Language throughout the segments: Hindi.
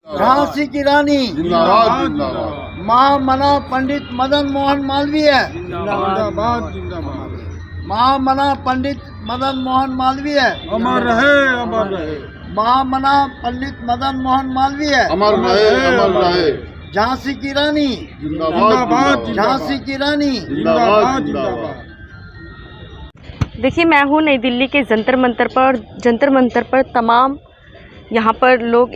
झांसी की रानी जिंदाबाद जिंदाबाद महामना पंडित मदन मोहन मालवीय जिंदाबाद जिंदाबाद महामना पंडित मदन मोहन मालवीय अमर रहे अमर रहे महामना पंडित मदन मोहन मालवीय अमर रहे अमर रहे झांसी की रानी जिंदाबाद झांसी की रानी जिंदाबाद जिंदाबाद। देखिए, मैं हूँ नई दिल्ली के जंतर मंतर पर तमाम यहाँ पर लोग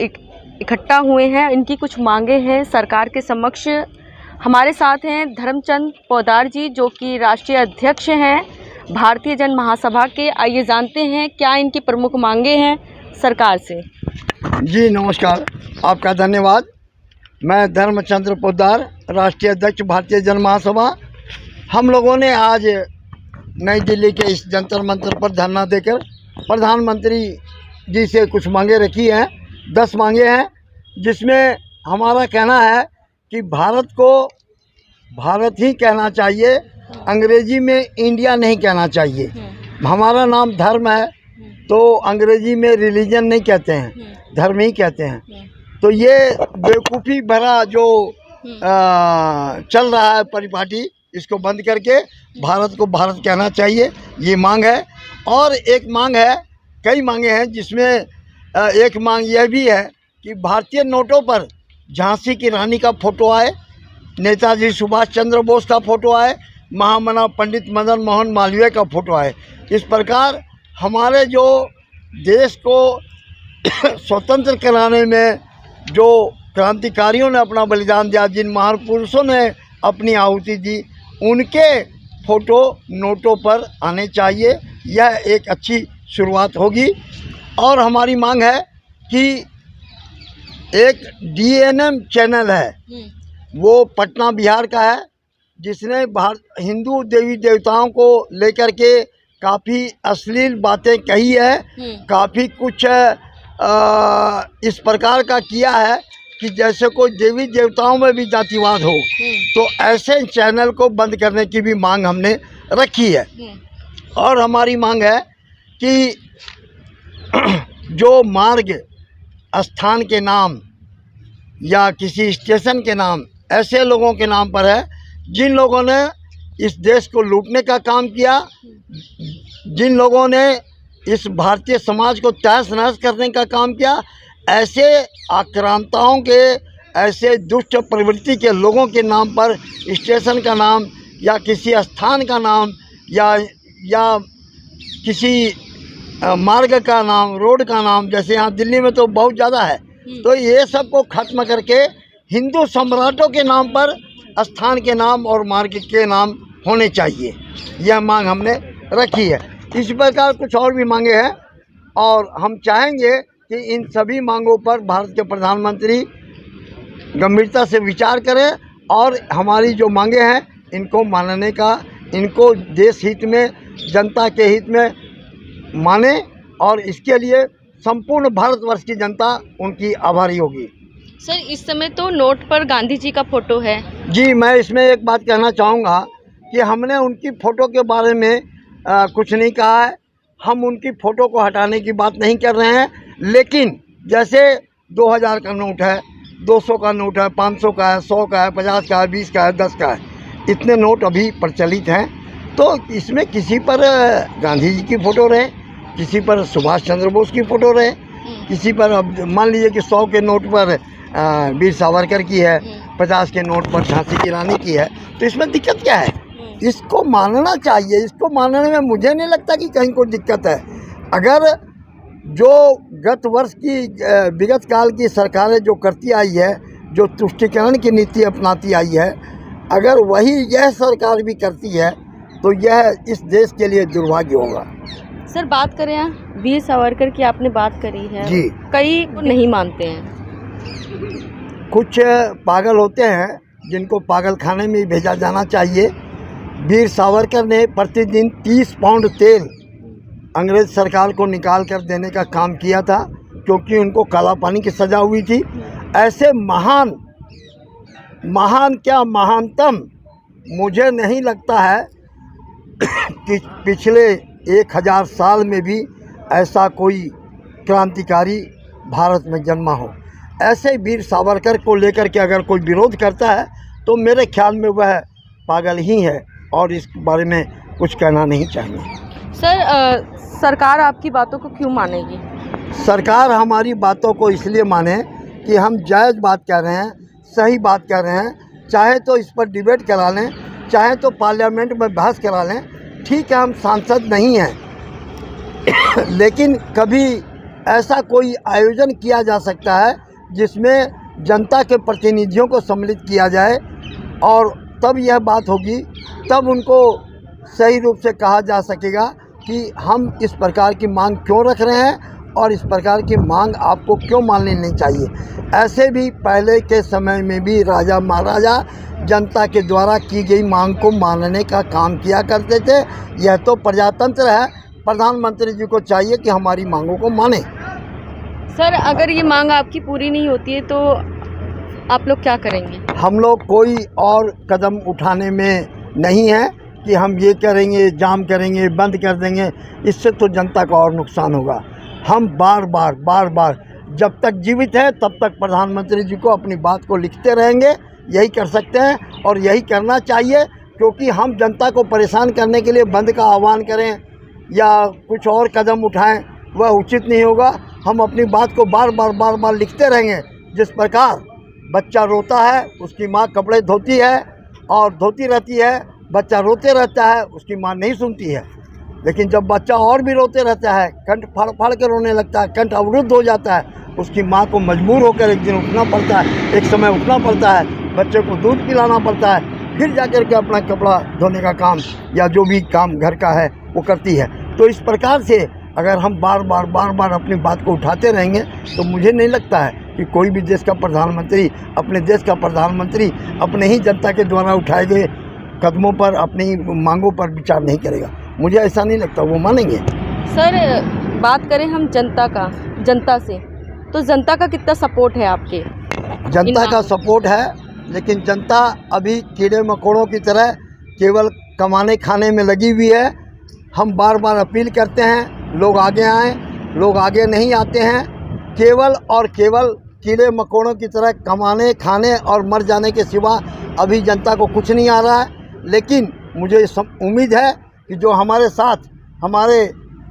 इकट्ठा हुए हैं। इनकी कुछ मांगे हैं सरकार के समक्ष। हमारे साथ हैं धर्मचंद पोद्दार जी, जो कि राष्ट्रीय अध्यक्ष हैं भारतीय जन महासभा के। आइए जानते हैं क्या इनकी प्रमुख मांगे हैं सरकार से। जी नमस्कार, आपका धन्यवाद। मैं धर्मचंद्र पोद्दार, राष्ट्रीय अध्यक्ष भारतीय जन महासभा। हम लोगों ने आज नई दिल्ली के इस जंतर मंतर पर धरना देकर प्रधानमंत्री जी से कुछ मांगे रखी हैं। 10 मांगे हैं, जिसमें हमारा कहना है कि भारत को भारत ही कहना चाहिए, अंग्रेजी में इंडिया नहीं कहना चाहिए। हमारा नाम धर्म है, तो अंग्रेजी में रिलीजन नहीं कहते हैं, धर्म ही कहते हैं। तो ये बेवकूफ़ी भरा जो चल रहा है परिपाटी, इसको बंद करके भारत को भारत कहना चाहिए, ये मांग है। और एक मांग है, कई मांगे हैं, जिसमें एक मांग यह भी है कि भारतीय नोटों पर झांसी की रानी का फ़ोटो आए, नेताजी सुभाष चंद्र बोस का फ़ोटो आए, महामना पंडित मदन मोहन मालवीय का फ़ोटो आए। इस प्रकार हमारे जो देश को स्वतंत्र कराने में जो क्रांतिकारियों ने अपना बलिदान दिया, जिन महापुरुषों ने अपनी आहुति दी, उनके फ़ोटो नोटों पर आने चाहिए। यह एक अच्छी शुरुआत होगी। और हमारी मांग है कि एक DNM चैनल है, वो पटना बिहार का है, जिसने हिंदू देवी देवताओं को लेकर के काफ़ी अश्लील बातें कही है, काफ़ी कुछ इस प्रकार का किया है कि जैसे कोई देवी देवताओं में भी जातिवाद हो। तो ऐसे चैनल को बंद करने की भी मांग हमने रखी है। और हमारी मांग है कि जो मार्ग स्थान के नाम या किसी स्टेशन के नाम ऐसे लोगों के नाम पर है, जिन लोगों ने इस देश को लूटने का काम किया, जिन लोगों ने इस भारतीय समाज को तहस नहस करने का काम किया, ऐसे आक्रांताओं के, ऐसे दुष्ट प्रवृत्ति के लोगों के नाम पर स्टेशन का नाम या किसी स्थान का नाम या किसी मार्ग का नाम, रोड का नाम, जैसे यहाँ दिल्ली में तो बहुत ज़्यादा है। तो ये सब को ख़त्म करके हिंदू सम्राटों के नाम पर स्थान के नाम और मार्ग के नाम होने चाहिए। यह मांग हमने रखी है। इसी प्रकार कुछ और भी मांगे हैं, और हम चाहेंगे कि इन सभी मांगों पर भारत के प्रधानमंत्री गंभीरता से विचार करें और हमारी जो मांगे हैं इनको मानने का, इनको देश हित में, जनता के हित में माने, और इसके लिए संपूर्ण भारतवर्ष की जनता उनकी आभारी होगी। सर, इस समय तो नोट पर गांधी जी का फ़ोटो है। जी, मैं इसमें एक बात कहना चाहूँगा कि हमने उनकी फ़ोटो के बारे में कुछ नहीं कहा है। हम उनकी फ़ोटो को हटाने की बात नहीं कर रहे हैं, लेकिन जैसे 2000 का नोट है, 200 का नोट है, 500 का है, 100 का है, 50 का है, 20 का है, 10 का है, इतने नोट अभी प्रचलित हैं। तो इसमें किसी पर गांधी जी की फ़ोटो रहे, किसी पर सुभाष चंद्र बोस की फ़ोटो रहे, किसी पर, अब मान लीजिए कि 100 के नोट पर वीर सावरकर की है, 50 के नोट पर झांसी की रानी की है, तो इसमें दिक्कत क्या है? इसको मानना चाहिए। इसको मानने में मुझे नहीं लगता कि कहीं कोई दिक्कत है। अगर जो गत वर्ष की विगत काल की सरकारें जो करती आई है, जो तुष्टीकरण की नीति अपनाती आई है, अगर वही यह सरकार भी करती है तो यह इस देश के लिए दुर्भाग्य होगा। सर, बात करें वीर सावरकर की, आपने बात करी है जी, कई नहीं मानते हैं। कुछ पागल होते हैं जिनको पागल खाने में भेजा जाना चाहिए। वीर सावरकर ने प्रतिदिन 30 पाउंड तेल अंग्रेज सरकार को निकाल कर देने का काम किया था, क्योंकि उनको काला पानी की सज़ा हुई थी। ऐसे महान क्या महानतम मुझे नहीं लगता है कि पिछले 1000 साल में भी ऐसा कोई क्रांतिकारी भारत में जन्मा हो। ऐसे वीर सावरकर को लेकर के अगर कोई विरोध करता है तो मेरे ख्याल में वह पागल ही है और इस बारे में कुछ कहना नहीं चाहिए। सर सरकार आपकी बातों को क्यों मानेगी? सरकार हमारी बातों को इसलिए माने कि हम जायज़ बात कह रहे हैं, सही बात कह रहे हैं। चाहे तो इस पर डिबेट करा लें, चाहे तो पार्लियामेंट में बहस करा लें। ठीक है, हम सांसद नहीं हैं लेकिन कभी ऐसा कोई आयोजन किया जा सकता है जिसमें जनता के प्रतिनिधियों को सम्मिलित किया जाए और तब यह बात होगी, तब उनको सही रूप से कहा जा सकेगा कि हम इस प्रकार की मांग क्यों रख रहे हैं और इस प्रकार की मांग आपको क्यों मान लेनी चाहिए। ऐसे भी पहले के समय में भी राजा महाराजा जनता के द्वारा की गई मांग को मानने का काम किया करते थे। यह तो प्रजातंत्र है, प्रधानमंत्री जी को चाहिए कि हमारी मांगों को माने। सर अगर ये मांग आपकी पूरी नहीं होती है तो आप लोग क्या करेंगे? हम लोग कोई और कदम उठाने में नहीं है कि हम ये करेंगे, जाम करेंगे, बंद कर देंगे। इससे तो जनता का और नुकसान होगा। हम बार बार जब तक जीवित हैं तब तक प्रधानमंत्री जी को अपनी बात को लिखते रहेंगे। यही कर सकते हैं और यही करना चाहिए, क्योंकि हम जनता को परेशान करने के लिए बंद का आह्वान करें या कुछ और कदम उठाएं वह उचित नहीं होगा। हम अपनी बात को बार बार लिखते रहेंगे। जिस प्रकार बच्चा रोता है, उसकी माँ कपड़े धोती है और धोती रहती है, बच्चा रोते रहता है, उसकी माँ नहीं सुनती है। लेकिन जब बच्चा और भी रोते रहता है, कंठ फाड़ के रोने लगता है, कंठ अवरुद्ध हो जाता है, उसकी माँ को मजबूर होकर एक दिन उठना पड़ता है, एक समय उठना पड़ता है, बच्चे को दूध पिलाना पड़ता है, फिर जाकर के अपना कपड़ा धोने का काम या जो भी काम घर का है वो करती है। तो इस प्रकार से अगर हम बार बार अपनी बात को उठाते रहेंगे तो मुझे नहीं लगता है कि कोई भी देश का प्रधानमंत्री, अपने देश का प्रधानमंत्री अपने ही जनता के द्वारा उठाए गए कदमों पर, अपनी मांगों पर विचार नहीं करेगा। मुझे ऐसा नहीं लगता वो मानेंगे। सर बात करें हम जनता से, तो जनता का कितना सपोर्ट है आपके? जनता का सपोर्ट है, लेकिन जनता अभी कीड़े मकोड़ों की तरह केवल कमाने खाने में लगी हुई है। हम बार अपील करते हैं लोग आगे आएँ, लोग आगे नहीं आते हैं। केवल और केवल कीड़े मकोड़ों की तरह कमाने खाने और मर जाने के सिवा अभी जनता को कुछ नहीं आ रहा है। लेकिन मुझे उम्मीद है कि जो हमारे साथ हमारे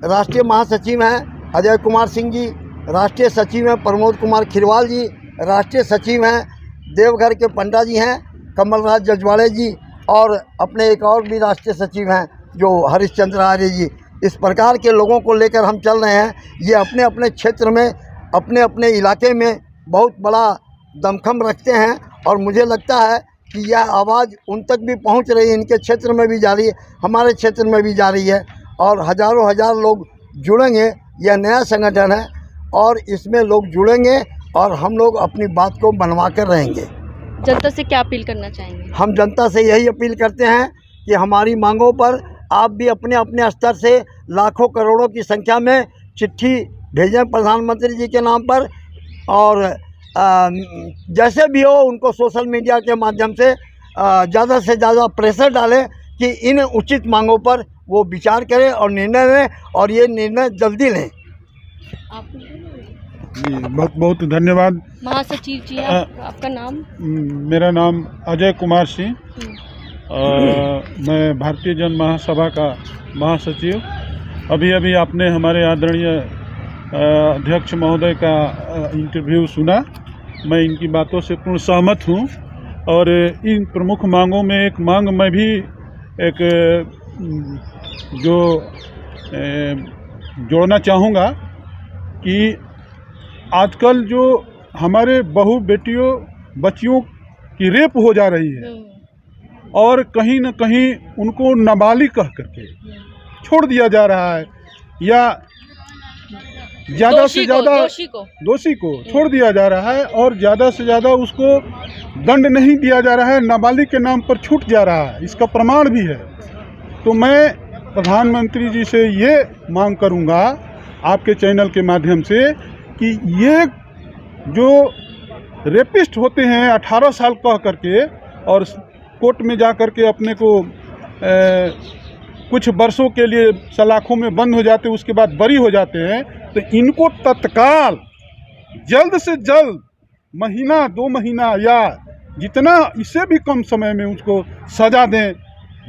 राष्ट्रीय महासचिव हैं अजय कुमार सिंह जी, राष्ट्रीय सचिव हैं प्रमोद कुमार खिरवाल जी, राष्ट्रीय सचिव हैं देवघर के पंडा जी हैं कमलराज जजवाड़े जी, और अपने एक और भी राष्ट्रीय सचिव हैं जो हरिश्चंद्र आर्य जी। इस प्रकार के लोगों को लेकर हम चल रहे हैं। ये अपने अपने क्षेत्र में, अपने अपने इलाके में बहुत बड़ा दमखम रखते हैं और मुझे लगता है कि यह आवाज़ उन तक भी पहुंच रही है, इनके क्षेत्र में भी जा रही है, हमारे क्षेत्र में भी जा रही है और हज़ारों हजार लोग जुड़ेंगे। यह नया संगठन है और इसमें लोग जुड़ेंगे और हम लोग अपनी बात को बनवा कर रहेंगे। जनता से क्या अपील करना चाहेंगे? हम जनता से यही अपील करते हैं कि हमारी मांगों पर आप भी अपने अपने स्तर से लाखों करोड़ों की संख्या में चिट्ठी भेजें प्रधानमंत्री जी के नाम पर, और जैसे भी हो उनको सोशल मीडिया के माध्यम से ज़्यादा से ज़्यादा प्रेशर डालें कि इन उचित मांगों पर वो विचार करें और निर्णय लें, और ये निर्णय जल्दी लें। जी बहुत बहुत धन्यवाद। महासचिव जी आपका नाम? मेरा नाम अजय कुमार सिंह, मैं भारतीय जन महासभा का महासचिव। अभी आपने हमारे आदरणीय अध्यक्ष महोदय का इंटरव्यू सुना। मैं इनकी बातों से पूर्ण सहमत हूँ और इन प्रमुख मांगों में एक मांग मैं भी एक जो जोड़ना चाहूँगा कि आजकल जो हमारे बहू बेटियों बच्चियों की रेप हो जा रही है और कहीं न कहीं उनको नाबालिग कह करके छोड़ दिया जा रहा है या ज़्यादा से ज़्यादा दोषी को छोड़ दिया जा रहा है और ज़्यादा से ज़्यादा उसको दंड नहीं दिया जा रहा है, नाबालिग के नाम पर छूट जा रहा है। इसका प्रमाण भी है। तो मैं प्रधानमंत्री जी से ये मांग करूँगा आपके चैनल के माध्यम से कि ये जो रेपिस्ट होते हैं 18 साल कह करके और कोर्ट में जा कर के अपने को कुछ वर्षों के लिए सलाखों में बंद हो जाते, उसके बाद बरी हो जाते हैं, तो इनको तत्काल जल्द से जल्द महीना 2 महीना या जितना इससे भी कम समय में उसको सज़ा दें।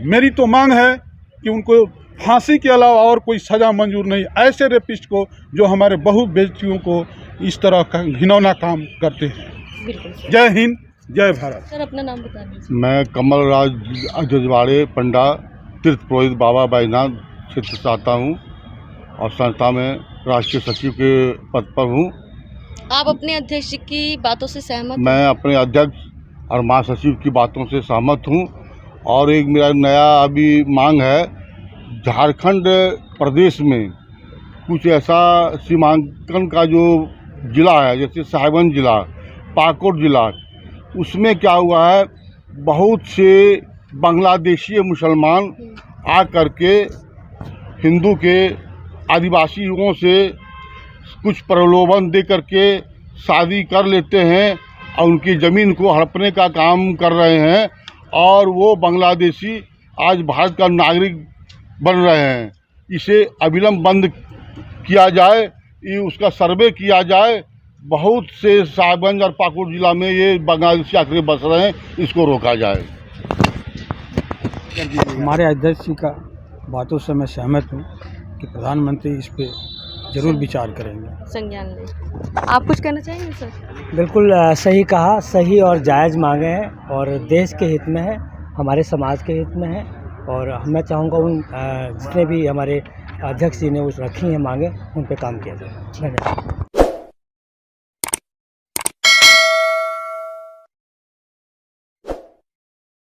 मेरी तो मांग है कि उनको फांसी के अलावा और कोई सज़ा मंजूर नहीं, ऐसे रेपिस्ट को जो हमारे बहु बेटियों को इस तरह का घिनौना काम करते हैं। बिल्कुल सर। जय हिंद, जय भारत। सर अपना नाम बता दीजिए। मैं कमल राज जजवाड़े पंडा तीर्थ पुरोहित बाबा बैजनाथ क्षेत्र से आता हूँ और संस्था में राष्ट्रीय सचिव के पद पर हूँ। आप अपने अध्यक्ष की बातों से सहमत? मैं अपने अध्यक्ष और महासचिव की बातों से सहमत हूँ। और एक मेरा नया अभी मांग है, झारखंड प्रदेश में कुछ ऐसा सीमांकन का जो ज़िला है, जैसे साहिबगंज ज़िला, पाकुड़ ज़िला, उसमें क्या हुआ है, बहुत से बांग्लादेशी मुसलमान आ करके हिंदू के आदिवासी युवकों से कुछ प्रलोभन दे करके शादी कर लेते हैं और उनकी ज़मीन को हड़पने का काम कर रहे हैं। और वो बांग्लादेशी आज भारत का नागरिक बन रहे हैं। इसे अविलंब बंद किया जाए, ये उसका सर्वे किया जाए। बहुत से साहिबगंज और पाकुड़ जिला में ये बांग्लादेशी आकर बस रहे हैं, इसको रोका जाए। हमारे अध्यक्ष जी का बातों से मैं सहमत हूँ कि प्रधानमंत्री इस पे जरूर विचार करेंगे, संज्ञान लें। आप कुछ कहना चाहेंगे सर? बिल्कुल सही कहा, सही और जायज़ मांगे हैं और देश के हित में है, हमारे समाज के हित में है। और मैं चाहूँगा उन जितने भी हमारे अध्यक्ष जी ने उस रखी हैं मांगे, उन पे काम किया जाए। धन्यवाद।